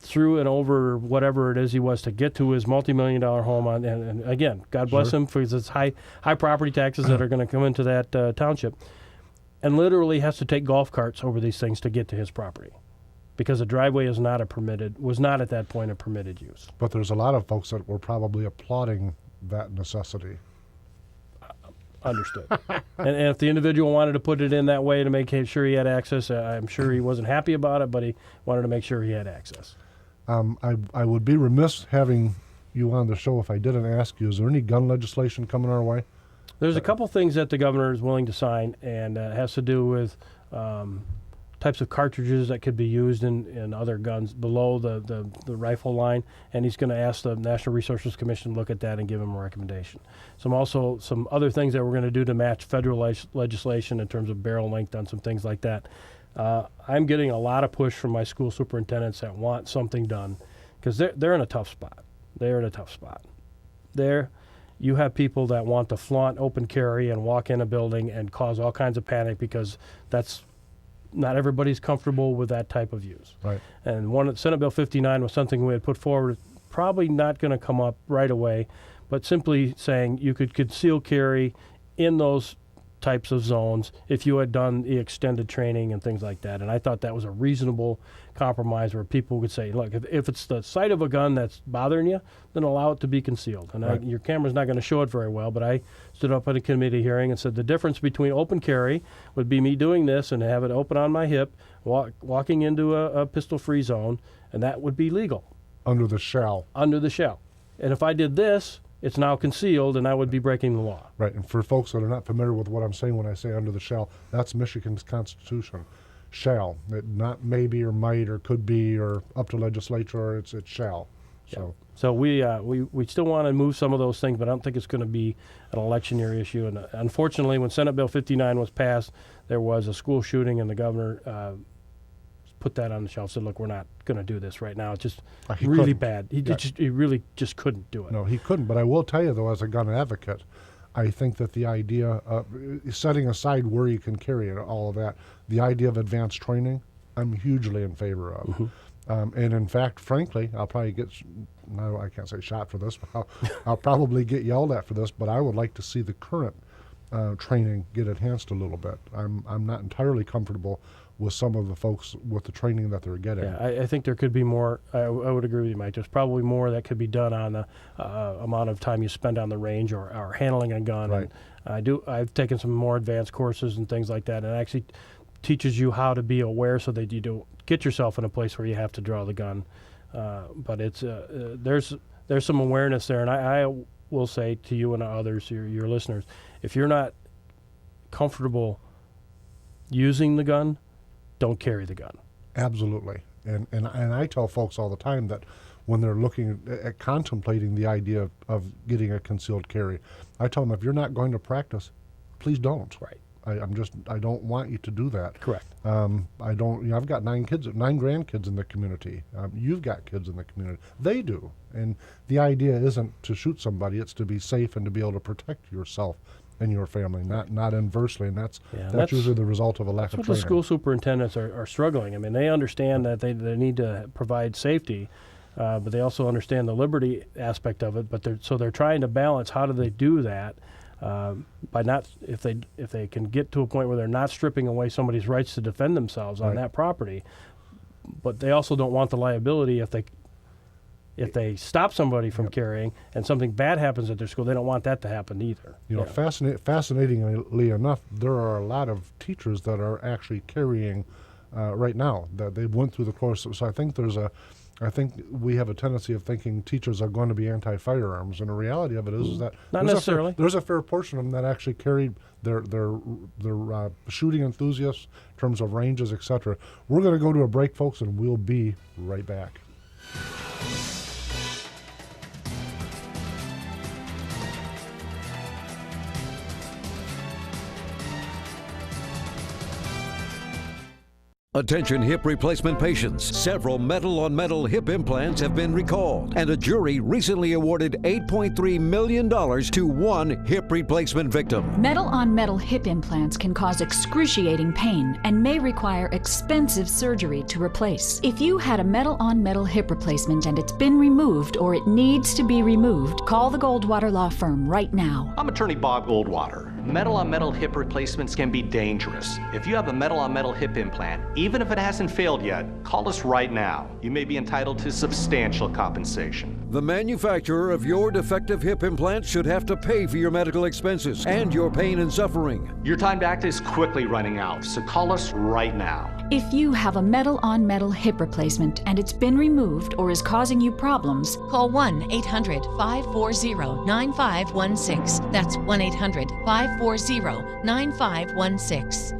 through and over whatever it is he was to get to his multi-million-dollar home. And again, God bless him for his high property taxes that are going to come into that township, and literally has to take golf carts over these things to get to his property because a driveway was not at that point a permitted use. But there's a lot of folks that were probably applauding that necessity. Understood. and if the individual wanted to put it in that way to make sure he had access, I'm sure he wasn't happy about it, but he wanted to make sure he had access. I would be remiss having you on the show if I didn't ask you, is there any gun legislation coming our way? There's a couple things that the governor is willing to sign, and it has to do with types of cartridges that could be used in other guns below the rifle line, and he's going to ask the National Resources Commission to look at that and give him a recommendation. Some other things that we're going to do to match federal legislation in terms of barrel length on some things like that. I'm getting a lot of push from my school superintendents that want something done because they're in a tough spot. They're in a tough spot. You have people that want to flaunt open carry and walk in a building and cause all kinds of panic because not everybody's comfortable with that type of use. Right. And Senate Bill 59 was something we had put forward, probably not going to come up right away, but simply saying you could conceal carry in those types of zones if you had done the extended training and things like that. And I thought that was a reasonable compromise where people could say, look, if it's the sight of a gun that's bothering you, then allow it to be concealed. And your camera's not going to show it very well, but I stood up at a committee hearing and said the difference between open carry would be me doing this and have it open on my hip, walking into a pistol-free zone, and that would be legal. Under the shell. Under the shell. And if I did this, it's now concealed, and I would be breaking the law. Right, and for folks that are not familiar with what I'm saying when I say under the shell, that's Michigan's Constitution. Shall, not maybe or might or could be or up to legislature, it's shall. So we still want to move some of those things, but I don't think it's going to be an election year issue. And unfortunately, when Senate Bill 59 was passed, there was a school shooting, and the governor put that on the shelf, said, look, we're not going to do this right now. It's just really bad. He really just couldn't do it. No, he couldn't. But I will tell you, though, as a gun advocate, I think that the idea of setting aside where you can carry it, all of that, the idea of advanced training, I'm hugely in favor of. Mm-hmm. And in fact, frankly, I'll probably get, no, I can't say shot for this, but I'll probably get yelled at for this, but I would like to see the current training get enhanced a little bit. I'm not entirely comfortable with some of the folks with the training that they're getting. Yeah, I think there could be more. I would agree with you, Mike. There's probably more that could be done on the amount of time you spend on the range or handling a gun. Right. And I've taken some more advanced courses and things like that, and it actually teaches you how to be aware so that you don't get yourself in a place where you have to draw the gun. But it's there's some awareness there, and I will say to you and others, your listeners, if you're not comfortable using the gun, don't carry the gun. Absolutely. And I tell folks all the time that when they're looking at contemplating the idea of getting a concealed carry, I tell them if you're not going to practice, please don't. Right. I don't want you to do that. Correct. I've got 9 grandkids in the community. You've got kids in the community. They do. And the idea isn't to shoot somebody, it's to be safe and to be able to protect yourself in your family, not inversely, and that's that's usually the result of a lack That's of what the training. school superintendents are struggling. I mean, they understand that they need to provide safety, but they also understand the liberty aspect of it. But they're trying to balance how do they do that by not if they can get to a point where they're not stripping away somebody's rights to defend themselves on that property, but they also don't want the liability if they stop somebody from carrying and something bad happens at their school. They don't want that to happen either. Fascinatingly enough, there are a lot of teachers that are actually carrying right now, that they went through the course. So I think we have a tendency of thinking teachers are going to be anti-firearms, and the reality of it is that not necessarily. There's a fair portion of them that actually carry their shooting enthusiasts in terms of ranges, etc. We're going to go to a break, folks, and we'll be right back. Attention hip replacement patients. Several metal-on-metal hip implants have been recalled, and a jury recently awarded $8.3 million to one hip replacement victim. Metal-on-metal hip implants can cause excruciating pain and may require expensive surgery to replace. If you had a metal-on-metal hip replacement and it's been removed or it needs to be removed, call the Goldwater Law Firm right now. I'm attorney Bob Goldwater. Metal-on-metal hip replacements can be dangerous. If you have a metal-on-metal hip implant, even if it hasn't failed yet, call us right now. You may be entitled to substantial compensation. The manufacturer of your defective hip implant should have to pay for your medical expenses and your pain and suffering. Your time to act is quickly running out, so call us right now. If you have a metal-on-metal hip replacement and it's been removed or is causing you problems, call 1-800-540-9516. That's 1-800-540-9516.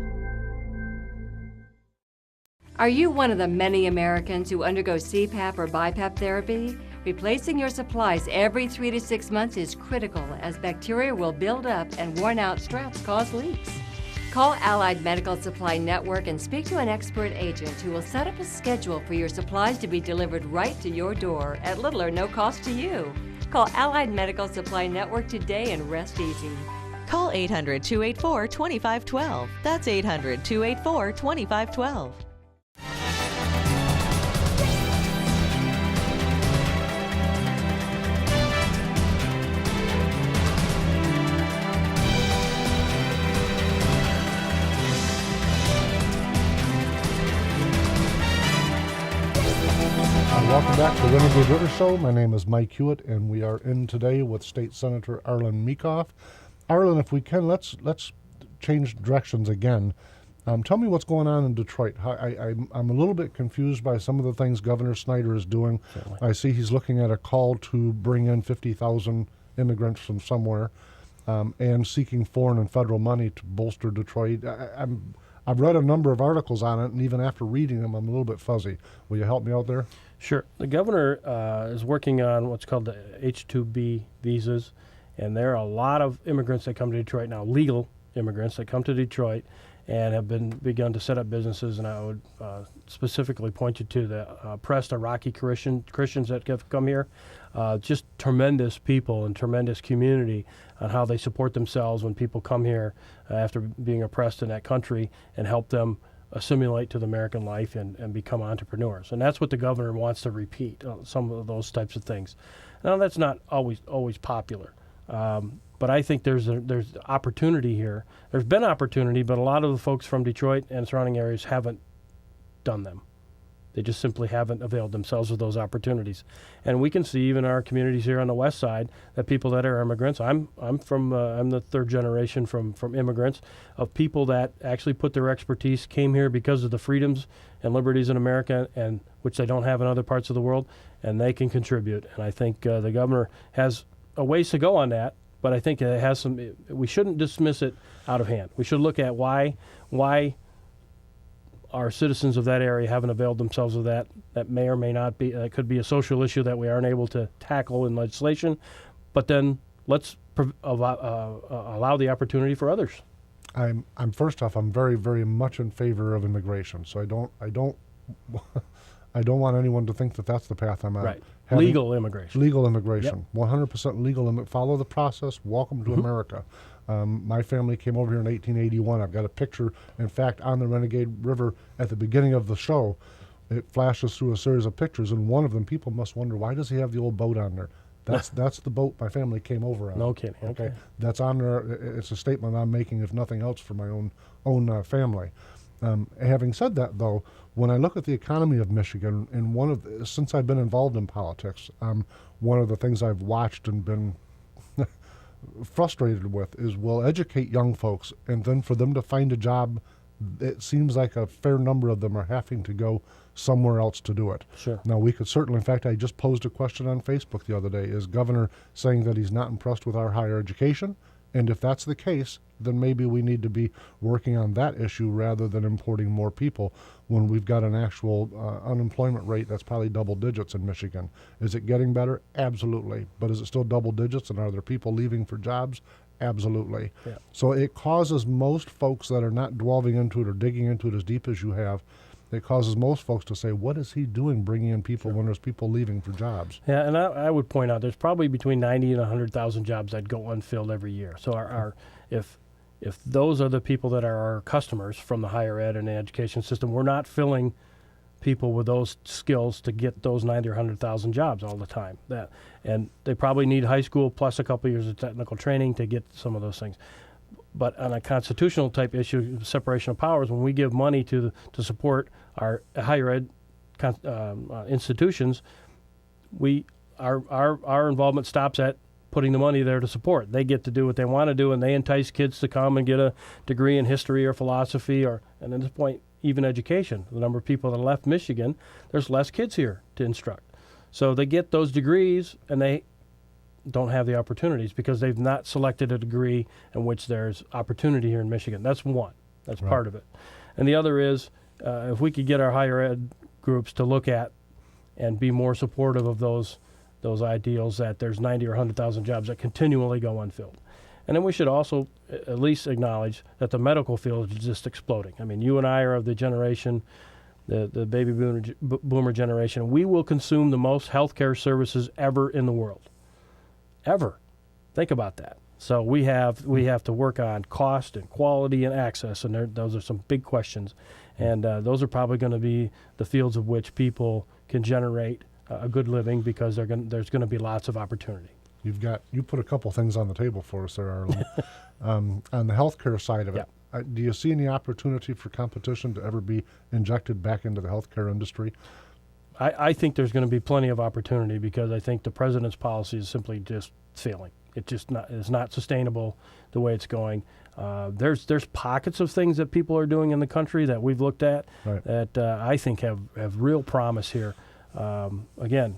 Are you one of the many Americans who undergo CPAP or BiPAP therapy? Replacing your supplies every 3 to 6 months is critical, as bacteria will build up and worn-out straps cause leaks. Call Allied Medical Supply Network and speak to an expert agent who will set up a schedule for your supplies to be delivered right to your door at little or no cost to you. Call Allied Medical Supply Network today and rest easy. Call 800-284-2512. That's 800-284-2512. Welcome back to the Renegade River Show. My name is Mike Hewitt, and we are in today with State Senator Arlen Meekhoff. Arlen, if we can, let's change directions again. Tell me what's going on in Detroit. I'm a little bit confused by some of the things Governor Snyder is doing. Certainly. I see he's looking at a call to bring in 50,000 immigrants from somewhere, and seeking foreign and federal money to bolster Detroit. I've read a number of articles on it, and even after reading them, I'm a little bit fuzzy. Will you help me out there? Sure. The governor is working on what's called the H-2B visas, and there are a lot of immigrants that come to Detroit now, legal immigrants that come to Detroit and have begun to set up businesses. And I would specifically point you to the oppressed Iraqi Christians that have come here. Just tremendous people and tremendous community on how they support themselves when people come here after being oppressed in that country, and help them assimilate to the American life and become entrepreneurs. And that's what the governor wants to repeat, some of those types of things. Now, that's not always popular, but I think there's opportunity here. There's been opportunity, but a lot of the folks from Detroit and surrounding areas haven't done them. They just simply haven't availed themselves of those opportunities. And we can see even in our communities here on the west side that people that are immigrants, I'm the third generation from immigrants, of people that actually put their expertise, came here because of the freedoms and liberties in America, and which they don't have in other parts of the world, and they can contribute. And I think the governor has a ways to go on that, but I think it has some. We shouldn't dismiss it out of hand. We should look at why our citizens of that area haven't availed themselves of that. That may or may not be, could be a social issue that we aren't able to tackle in legislation, but then let's allow the opportunity for others. I'm first off, I'm very, very much in favor of immigration. So I don't want anyone to think that that's the path I'm on. Right. Legal immigration. Legal immigration. Yep. 100% legal. Follow the process. Welcome to America. My family came over here in 1881. I've got a picture, in fact, on the Renegade River at the beginning of the show. It flashes through a series of pictures, and one of them, people must wonder, why does he have the old boat on there? That's the boat my family came over on. No kidding. Okay. That's on there. It's a statement I'm making, if nothing else, for my own family. Having said that, though, when I look at the economy of Michigan, and since I've been involved in politics, one of the things I've watched and been frustrated with is we'll educate young folks, and then for them to find a job, it seems like a fair number of them are having to go somewhere else to do it. Sure. Now, we could certainly, in fact, I just posed a question on Facebook the other day. Is Governor saying that he's not impressed with our higher education? And if that's the case, then maybe we need to be working on that issue rather than importing more people when we've got an actual unemployment rate that's probably double digits in Michigan. Is it getting better? Absolutely. But is it still double digits, and are there people leaving for jobs? Absolutely. Yeah. So it causes most folks that are not delving into it or digging into it as deep as you have, it causes most folks to say, what is he doing bringing in people when there's people leaving for jobs? Yeah, and I would point out there's probably between 90 and 100,000 jobs that go unfilled every year. So if those are the people that are our customers from the higher ed and the education system, we're not filling people with those skills to get those 90 or 100,000 jobs all the time. And they probably need high school plus a couple years of technical training to get some of those things. But on a constitutional type issue, separation of powers, when we give money to support our higher ed institutions, our involvement stops at putting the money there to support. They get to do what they want to do, and they entice kids to come and get a degree in history or philosophy, and at this point, even education. The number of people that left Michigan, there's less kids here to instruct. So they get those degrees, and they don't have the opportunities because they've not selected a degree in which there's opportunity here in Michigan. That's one. That's part of it. And the other is if we could get our higher ed groups to look at and be more supportive of those ideals that there's 90 or 100,000 jobs that continually go unfilled. And then we should also at least acknowledge that the medical field is just exploding. I mean, you and I are of the generation, the baby boomer generation. We will consume the most healthcare services ever in the world. Ever. Think about that. So we have to work on cost and quality and access, and those are some big questions. And those are probably going to be the fields of which people can generate a good living because there's going to be lots of opportunity. You put a couple things on the table for us there, Arlen. On the healthcare side of it, do you see any opportunity for competition to ever be injected back into the healthcare industry? I think there's going to be plenty of opportunity because I think the president's policy is simply just failing. It's not sustainable the way it's going. There's pockets of things that people are doing in the country that we've looked at that I think have real promise here. Again,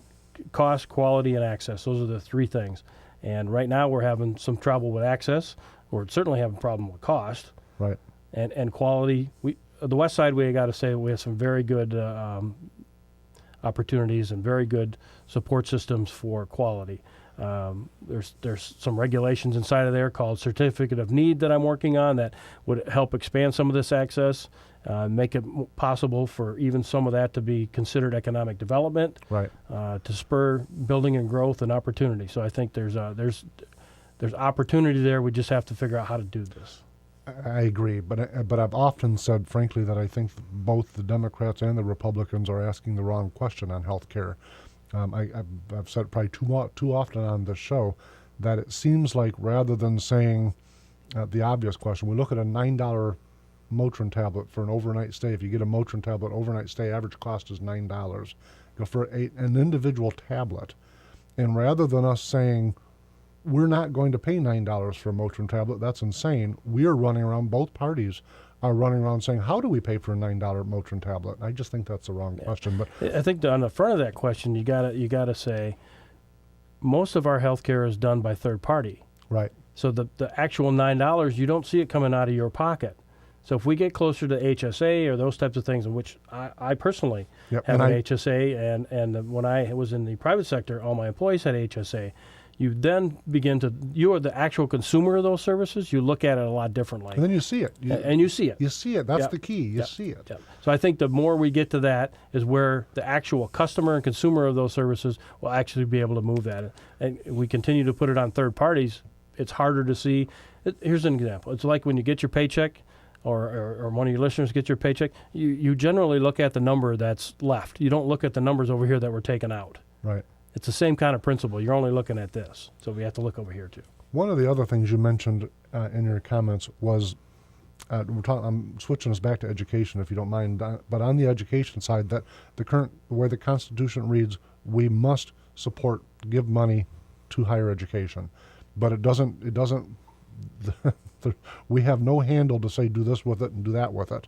cost, quality, and access. Those are the three things. And right now we're having some trouble with access. We're certainly having a problem with cost. Right. And quality. The West Side, we got to say, we have some very good opportunities and very good support systems for quality. There's some regulations inside of there called Certificate of Need that I'm working on that would help expand some of this access, make it possible for even some of that to be considered economic development, to spur building and growth and opportunity. So I think there's opportunity there. We just have to figure out how to do this. I agree, but I've often said, frankly, that I think both the Democrats and the Republicans are asking the wrong question on health care. I've said probably too often on this show that it seems like rather than saying the obvious question, we look at a $9 Motrin tablet for an overnight stay. If you get a Motrin tablet overnight stay, average cost is $9. Go for an individual tablet, and rather than us saying we're not going to pay $9 for a Motrin tablet, that's insane. We are running around, both parties are running around saying, how do we pay for a $9 Motrin tablet? I just think that's the wrong question. But I think on the front of that question, you gotta say most of our health care is done by third party. Right. So the actual $9, you don't see it coming out of your pocket. So if we get closer to HSA or those types of things, in which I personally have an HSA, and when I was in the private sector, all my employees had HSA. You then you are the actual consumer of those services. You look at it a lot differently. And then you see it. You see it. You see it. That's the key. You see it. So I think the more we get to that is where the actual customer and consumer of those services will actually be able to move that. And we continue to put it on third parties. It's harder to see. Here's an example. It's like when you get your paycheck, or one of your listeners gets your paycheck, you generally look at the number that's left. You don't look at the numbers over here that were taken out. Right. It's the same kind of principle. You're only looking at this. So we have to look over here, too. One of the other things you mentioned in your comments was, I'm switching us back to education, if you don't mind, but on the education side, that the way the Constitution reads, we must give money to higher education. But it doesn't we have no handle to say do this with it and do that with it.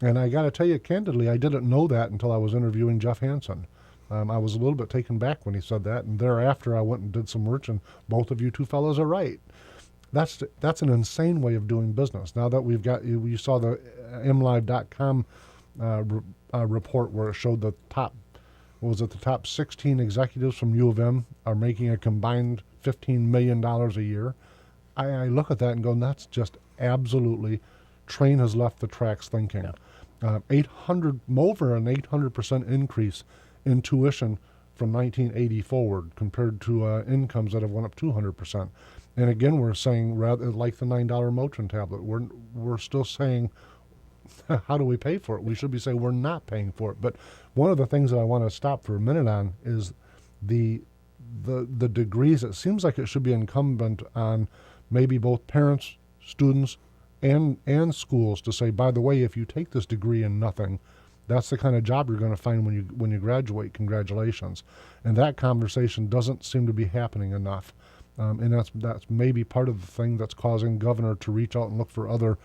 And I got to tell you candidly, I didn't know that until I was interviewing Jeff Hansen. I was a little bit taken back when he said that, and thereafter I went and did some research, and both of you two fellows are right. That's an insane way of doing business. Now that you saw the mlive.com report where it showed the top 16 executives from U of M are making a combined $15 million a year. I look at that and go, that's just absolutely, train has left the tracks thinking. Yeah. Over an 800% increase in tuition from 1980 forward compared to incomes that have went up 200%. And again, we're saying, rather like the $9 Motrin tablet, we're still saying, how do we pay for it? We should be saying we're not paying for it. But one of the things that I want to stop for a minute on is the degrees. It seems like it should be incumbent on maybe both parents, students, and schools to say, by the way, if you take this degree in nothing, that's the kind of job you're going to find when you graduate. Congratulations. And that conversation doesn't seem to be happening enough. And that's maybe part of the thing that's causing governor to reach out and look for other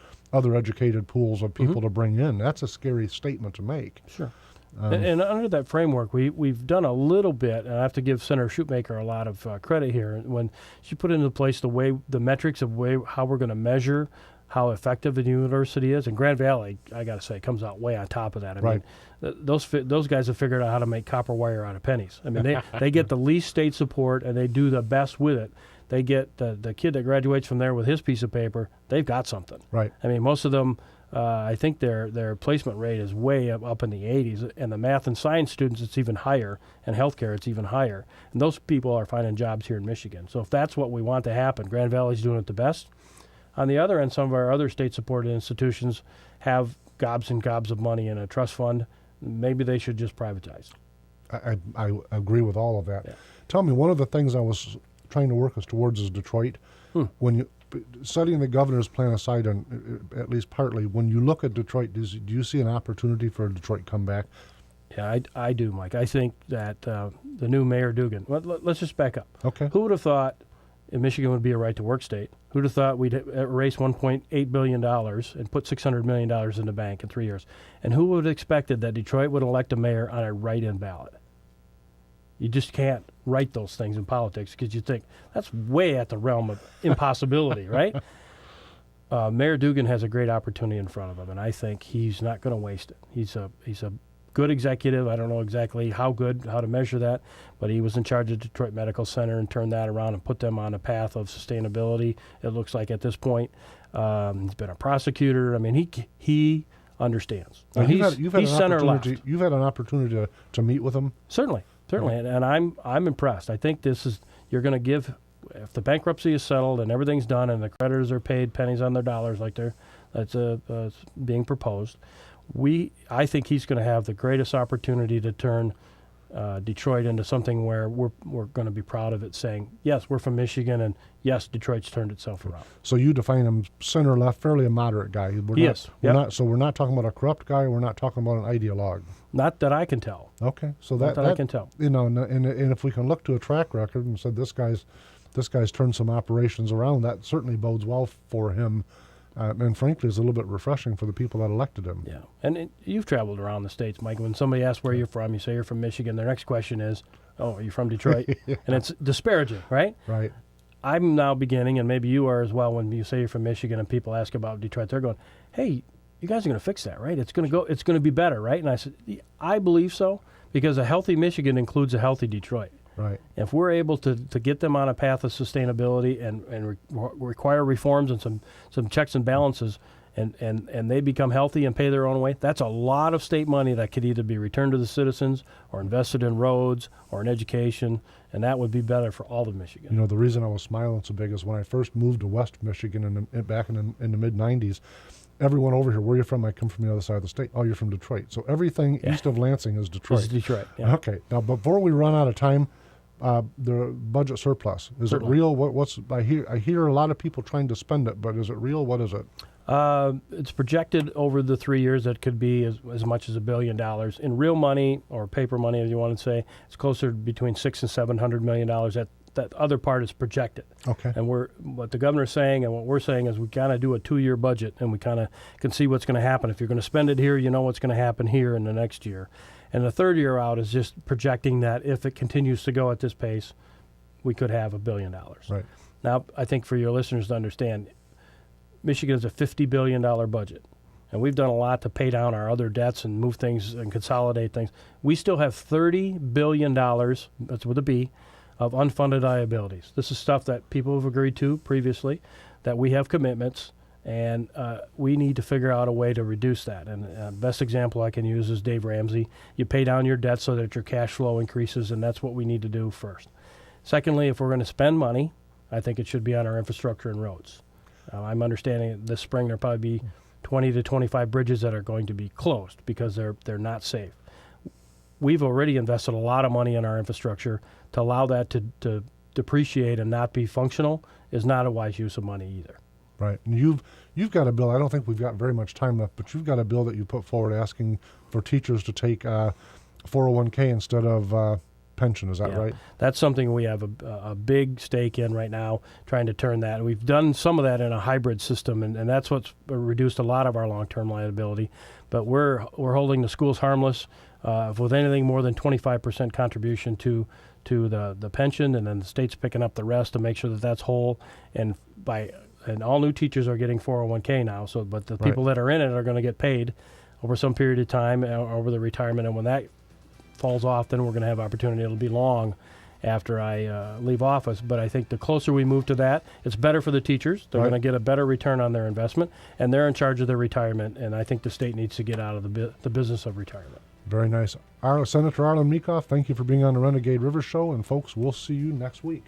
educated pools of people to bring in. That's a scary statement to make. Sure. And under that framework, we've done a little bit, and I have to give Senator Shoemaker a lot of credit here. When she put into place the metrics of how we're going to measure how effective the university is, and Grand Valley, I got to say, comes out way on top of that. I mean, those guys have figured out how to make copper wire out of pennies. I mean, they get the least state support, and they do the best with it. They get the kid that graduates from there with his piece of paper, they've got something. Right. I mean, most of them, I think their placement rate is way up in the 80s, and the math and science students, it's even higher, and healthcare, it's even higher. And those people are finding jobs here in Michigan. So if that's what we want to happen, Grand Valley's doing it the best. On the other end, some of our other state-supported institutions have gobs and gobs of money in a trust fund. Maybe they should just privatize. I agree with all of that. Yeah. Tell me, one of the things I was trying to work us towards is Detroit. When you setting the governor's plan aside, and at least partly, when you look at Detroit, do you see an opportunity for a Detroit comeback? Yeah, I do, Mike. I think that the new Mayor Dugan. Let's just back up. Okay. Who would have thought Michigan would be a right-to-work state? Who'd have thought we'd erase $1.8 billion and put $600 million in the bank in 3 years? And who would have expected that Detroit would elect a mayor on a write-in ballot? You just can't write those things in politics because you think that's way at the realm of impossibility, right? Mayor Dugan has a great opportunity in front of him, and I think he's not going to waste it. He's a good executive. I don't know exactly how to measure that, but he was in charge of Detroit Medical Center and turned that around and put them on a path of sustainability, it looks like at this point. He's been a prosecutor. I mean, he understands. Now, he's center left. You've had an opportunity to meet with him? Certainly. And I'm impressed. I think you're going to give, if the bankruptcy is settled and everything's done and the creditors are paid pennies on their dollars like that's being proposed, I think he's going to have the greatest opportunity to turn Detroit into something where we're going to be proud of it, saying, yes, we're from Michigan, and yes, Detroit's turned itself around. So you define him center-left, fairly a moderate guy. We're not talking about a corrupt guy. We're not talking about an ideologue. Not that I can tell. Okay, so that I can tell. You know, and if we can look to a track record and said this guy's turned some operations around, that certainly bodes well for him. And frankly, it's a little bit refreshing for the people that elected him. Yeah, and you've traveled around the states, Mike. When somebody asks where you're from, you say you're from Michigan. Their next question is, "Oh, are you from Detroit?" Yeah. And it's disparaging, right? Right. I'm now beginning, and maybe you are as well. When you say you're from Michigan, and people ask about Detroit, they're going, "Hey, you guys are going to fix that, right? It's going to be better, right?" And I said, "I believe so, because a healthy Michigan includes a healthy Detroit." Right. If we're able to get them on a path of sustainability and require reforms and some checks and balances, and they become healthy and pay their own way, that's a lot of state money that could either be returned to the citizens or invested in roads or in education, and that would be better for all of Michigan. You know, the reason I was smiling so big is when I first moved to West Michigan back in the mid-'90s, everyone over here, where are you from? I come from the other side of the state. Oh, you're from Detroit. So everything east of Lansing is Detroit. It's Detroit, yeah. Okay. Now, before we run out of time, the budget surplus, is Certainly. it real? I hear a lot of people trying to spend it, but is it real? What is it? It's projected over the 3 years that could be as much as $1 billion. In real money, or paper money, as you want to say, it's closer to between $600 and $700 million. That other part is projected. Okay. And what the governor's saying and what we're saying is we kind of do a 2-year budget, and we kind of can see what's going to happen. If you're going to spend it here, you know what's going to happen here in the next year. And the third year out is just projecting that if it continues to go at this pace, we could have $1 billion. Right. Now, I think for your listeners to understand, Michigan is a $50 billion budget, and we've done a lot to pay down our other debts and move things and consolidate things. We still have $30 billion, that's with a B, of unfunded liabilities. This is stuff that people have agreed to previously, that we have commitments, and we need to figure out a way to reduce that. And the best example I can use is Dave Ramsey. You pay down your debt so that your cash flow increases, and that's what we need to do first. Secondly, if we're going to spend money, I think it should be on our infrastructure and roads. I'm understanding this spring there'll probably be 20 to 25 bridges that are going to be closed because they're not safe. We've already invested a lot of money in our infrastructure. To allow that to depreciate and not be functional is not a wise use of money either. Right. And you've got a bill, I don't think we've got very much time left, but you've got a bill that you put forward asking for teachers to take 401k instead of pension. Is that right? That's something we have a big stake in right now, trying to turn that. We've done some of that in a hybrid system, and that's what's reduced a lot of our long-term liability. But we're holding the schools harmless with anything more than 25% contribution to the pension, and then the state's picking up the rest to make sure that that's whole. And all new teachers are getting 401k now. But the people that are in it are going to get paid over some period of time over the retirement, and when that falls off, then we're going to have opportunity. It'll be long after I leave office, but I think the closer we move to that, it's better for the teachers. They're going to get a better return on their investment, and they're in charge of their retirement, and I think the state needs to get out of the business of retirement. Very nice. Senator Arlen Meekoff, thank you for being on the Renegade River Show, and folks, we'll see you next week.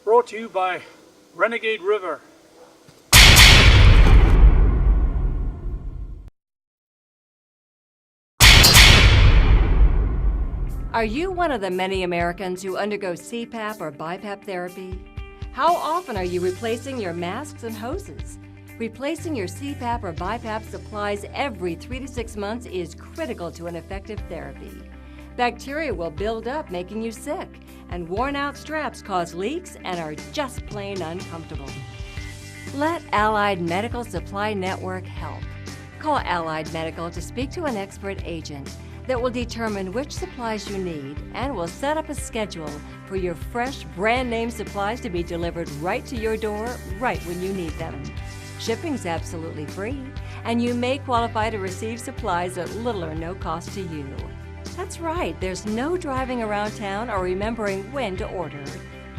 Brought to you by Renegade River. Are you one of the many Americans who undergo CPAP or BiPAP therapy? How often are you replacing your masks and hoses? Replacing your CPAP or BiPAP supplies every 3 to 6 months is critical to an effective therapy. Bacteria will build up, making you sick, and worn-out straps cause leaks and are just plain uncomfortable. Let Allied Medical Supply Network help. Call Allied Medical to speak to an expert agent that will determine which supplies you need and will set up a schedule for your fresh, brand-name supplies to be delivered right to your door, right when you need them. Shipping's absolutely free, and you may qualify to receive supplies at little or no cost to you. That's right, there's no driving around town or remembering when to order.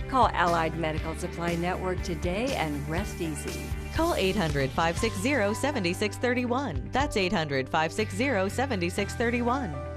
Call Allied Medical Supply Network today and rest easy. Call 800-560-7631. That's 800-560-7631.